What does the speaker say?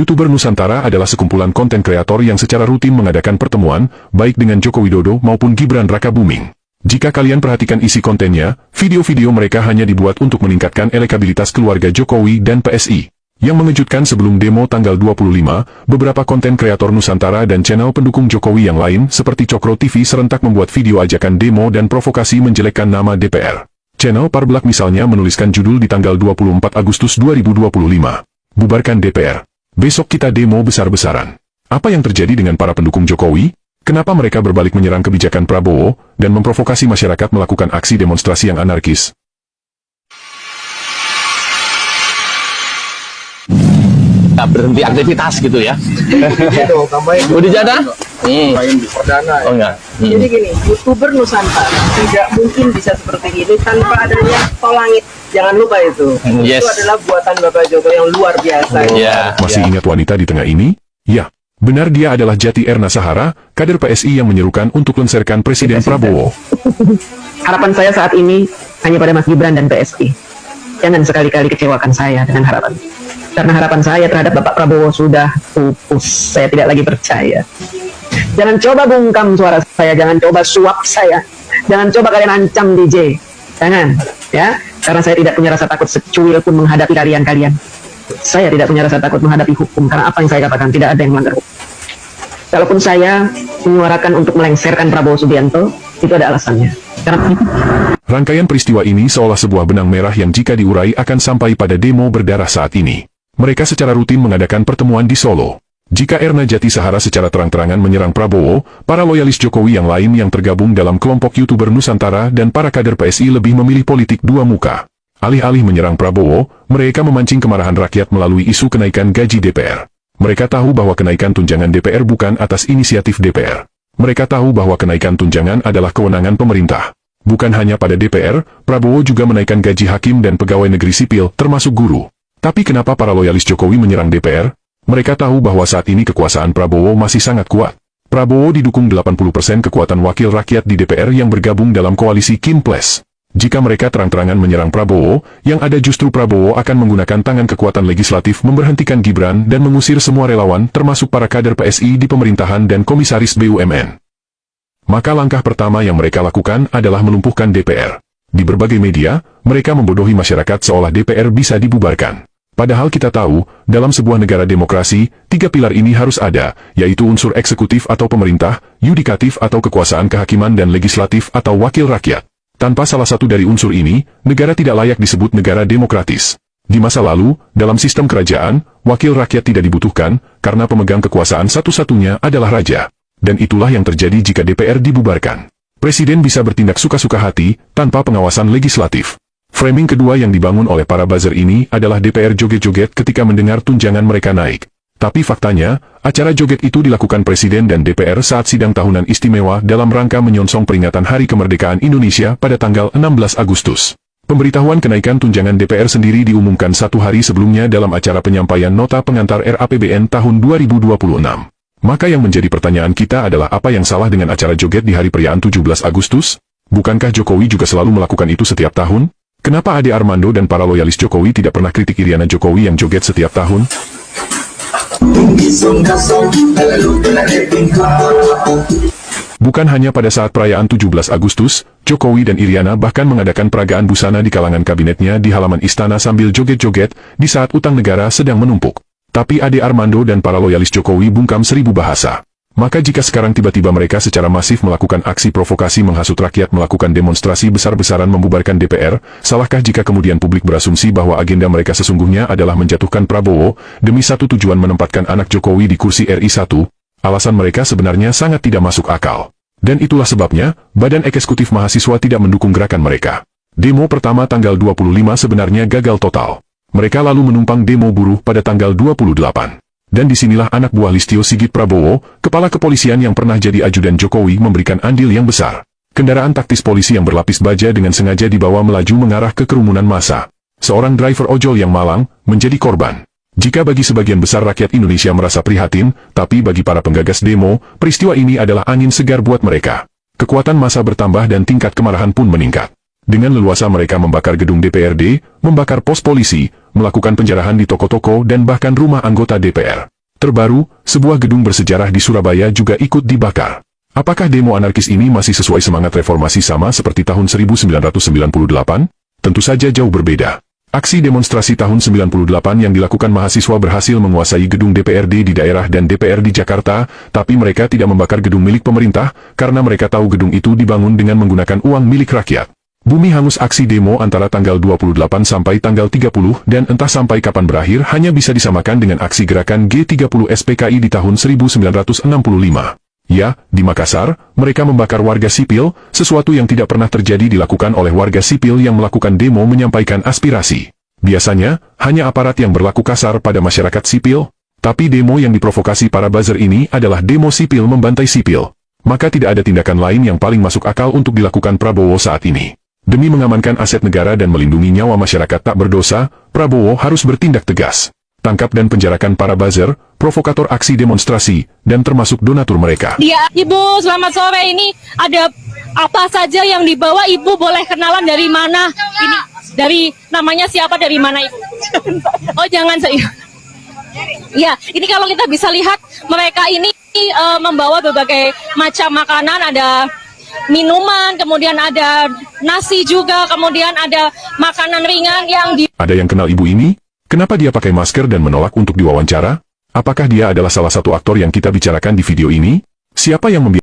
YouTuber Nusantara adalah sekumpulan konten kreator yang secara rutin mengadakan pertemuan, baik dengan Joko Widodo maupun Gibran Rakabuming. Jika kalian perhatikan isi kontennya, video-video mereka hanya dibuat untuk meningkatkan elektabilitas keluarga Jokowi dan PSI. Yang mengejutkan, sebelum demo tanggal 25, beberapa konten kreator Nusantara dan channel pendukung Jokowi yang lain seperti Cokro TV serentak membuat video ajakan demo dan provokasi menjelekkan nama DPR. Channel Parblak misalnya menuliskan judul di tanggal 24 Agustus 2025. Bubarkan DPR. Besok kita demo besar-besaran. Apa yang terjadi dengan para pendukung Jokowi? Kenapa mereka berbalik menyerang kebijakan Prabowo dan memprovokasi masyarakat melakukan aksi demonstrasi yang anarkis? Berhenti aktivitas gitu ya. Udah jada? Oh enggak. Jadi gini, YouTuber Nusantara tidak mungkin bisa seperti ini tanpa adanya tol langit. Jangan lupa itu. Yes. Itu adalah buatan Bapak Jokowi yang luar biasa. Masih ingat wanita di tengah ini? Ya, benar, dia adalah Jati Erna Sahara, kader PSI yang menyerukan untuk lengserkan Presiden Prabowo. Harapan saya saat ini hanya pada Mas Gibran dan PSI. Jangan sekali-kali kecewakan saya dengan harapan. Karena harapan saya terhadap Bapak Prabowo sudah pupus. Saya tidak lagi percaya. Jangan coba bungkam suara saya, jangan coba suap saya, jangan coba kalian ancam DJ. Jangan, ya. Karena saya tidak punya rasa takut secuil pun menghadapi kalian. Saya tidak punya rasa takut menghadapi hukum, karena apa yang saya katakan tidak ada yang melanggar hukum. Kalaupun saya menyuarakan untuk melengserkan Prabowo Subianto, itu ada alasannya. Karena rangkaian peristiwa ini seolah sebuah benang merah yang jika diurai akan sampai pada demo berdarah saat ini. Mereka secara rutin mengadakan pertemuan di Solo. Jika Erna Jati Sahara secara terang-terangan menyerang Prabowo, para loyalis Jokowi yang lain yang tergabung dalam kelompok YouTuber Nusantara dan para kader PSI lebih memilih politik dua muka. Alih-alih menyerang Prabowo, mereka memancing kemarahan rakyat melalui isu kenaikan gaji DPR. Mereka tahu bahwa kenaikan tunjangan DPR bukan atas inisiatif DPR. Mereka tahu bahwa kenaikan tunjangan adalah kewenangan pemerintah. Bukan hanya pada DPR, Prabowo juga menaikkan gaji hakim dan pegawai negeri sipil, termasuk guru. Tapi kenapa para loyalis Jokowi menyerang DPR? Mereka tahu bahwa saat ini kekuasaan Prabowo masih sangat kuat. Prabowo didukung 80% kekuatan wakil rakyat di DPR yang bergabung dalam koalisi Kim Plus. Jika mereka terang-terangan menyerang Prabowo, yang ada justru Prabowo akan menggunakan tangan kekuatan legislatif memberhentikan Gibran dan mengusir semua relawan termasuk para kader PSI di pemerintahan dan komisaris BUMN. Maka langkah pertama yang mereka lakukan adalah melumpuhkan DPR. Di berbagai media, mereka membodohi masyarakat seolah DPR bisa dibubarkan. Padahal kita tahu, dalam sebuah negara demokrasi, 3 pilar ini harus ada, yaitu unsur eksekutif atau pemerintah, yudikatif atau kekuasaan kehakiman dan legislatif atau wakil rakyat. Tanpa salah satu dari unsur ini, negara tidak layak disebut negara demokratis. Di masa lalu, dalam sistem kerajaan, wakil rakyat tidak dibutuhkan, karena pemegang kekuasaan satu-satunya adalah raja. Dan itulah yang terjadi jika DPR dibubarkan. Presiden bisa bertindak suka-suka hati, tanpa pengawasan legislatif. Framing kedua yang dibangun oleh para buzzer ini adalah DPR joget-joget ketika mendengar tunjangan mereka naik. Tapi faktanya, acara joget itu dilakukan Presiden dan DPR saat sidang tahunan istimewa dalam rangka menyongsong peringatan Hari Kemerdekaan Indonesia pada tanggal 16 Agustus. Pemberitahuan kenaikan tunjangan DPR sendiri diumumkan 1 hari sebelumnya dalam acara penyampaian nota pengantar RAPBN tahun 2026. Maka yang menjadi pertanyaan kita adalah apa yang salah dengan acara joget di hari perayaan 17 Agustus? Bukankah Jokowi juga selalu melakukan itu setiap tahun? Kenapa Ade Armando dan para loyalis Jokowi tidak pernah kritik Iriana Jokowi yang joget setiap tahun? Bukan hanya pada saat perayaan 17 Agustus, Jokowi dan Iriana bahkan mengadakan peragaan busana di kalangan kabinetnya di halaman istana sambil joget-joget di saat utang negara sedang menumpuk. Tapi Ade Armando dan para loyalis Jokowi bungkam 1000 bahasa. Maka jika sekarang tiba-tiba mereka secara masif melakukan aksi provokasi menghasut rakyat melakukan demonstrasi besar-besaran membubarkan DPR, salahkah jika kemudian publik berasumsi bahwa agenda mereka sesungguhnya adalah menjatuhkan Prabowo, demi satu tujuan menempatkan anak Jokowi di kursi RI 1? Alasan mereka sebenarnya sangat tidak masuk akal. Dan itulah sebabnya, Badan Eksekutif Mahasiswa tidak mendukung gerakan mereka. Demo pertama tanggal 25 sebenarnya gagal total. Mereka lalu menumpang demo buruh pada tanggal 28. Dan disinilah anak buah Listio Sigit Prabowo, kepala kepolisian yang pernah jadi ajudan Jokowi memberikan andil yang besar. Kendaraan taktis polisi yang berlapis baja dengan sengaja dibawa melaju mengarah ke kerumunan massa. Seorang driver ojol yang malang, menjadi korban. Jika bagi sebagian besar rakyat Indonesia merasa prihatin, tapi bagi para penggagas demo, peristiwa ini adalah angin segar buat mereka. Kekuatan massa bertambah dan tingkat kemarahan pun meningkat. Dengan leluasa mereka membakar gedung DPRD, membakar pos polisi, melakukan penjarahan di toko-toko dan bahkan rumah anggota DPR. Terbaru, sebuah gedung bersejarah di Surabaya juga ikut dibakar. Apakah demo anarkis ini masih sesuai semangat reformasi sama seperti tahun 1998? Tentu saja jauh berbeda. Aksi demonstrasi tahun 98 yang dilakukan mahasiswa berhasil menguasai gedung DPRD di daerah dan DPR di Jakarta, tapi mereka tidak membakar gedung milik pemerintah, karena mereka tahu gedung itu dibangun dengan menggunakan uang milik rakyat. Bumi hangus aksi demo antara tanggal 28 sampai tanggal 30 dan entah sampai kapan berakhir hanya bisa disamakan dengan aksi gerakan G30 SPKI di tahun 1965. Ya, di Makassar, mereka membakar warga sipil, sesuatu yang tidak pernah terjadi dilakukan oleh warga sipil yang melakukan demo menyampaikan aspirasi. Biasanya, hanya aparat yang berlaku kasar pada masyarakat sipil, tapi demo yang diprovokasi para buzzer ini adalah demo sipil membantai sipil. Maka tidak ada tindakan lain yang paling masuk akal untuk dilakukan Prabowo saat ini. Demi mengamankan aset negara dan melindungi nyawa masyarakat tak berdosa, Prabowo harus bertindak tegas. Tangkap dan penjarakan para buzzer, provokator aksi demonstrasi, dan termasuk donatur mereka. Iya, Ibu, selamat sore. Ini ada apa saja yang dibawa? Ibu boleh kenalan dari mana? Ini dari namanya siapa, dari mana Ibu? Oh, jangan saya. Ya, ini kalau kita bisa lihat, mereka ini membawa berbagai macam makanan, ada minuman, kemudian ada nasi juga, kemudian ada makanan ringan yang Ada yang kenal ibu ini? Kenapa dia pakai masker dan menolak untuk diwawancara? Apakah dia adalah salah satu aktor yang kita bicarakan di video ini? Siapa yang membiarkan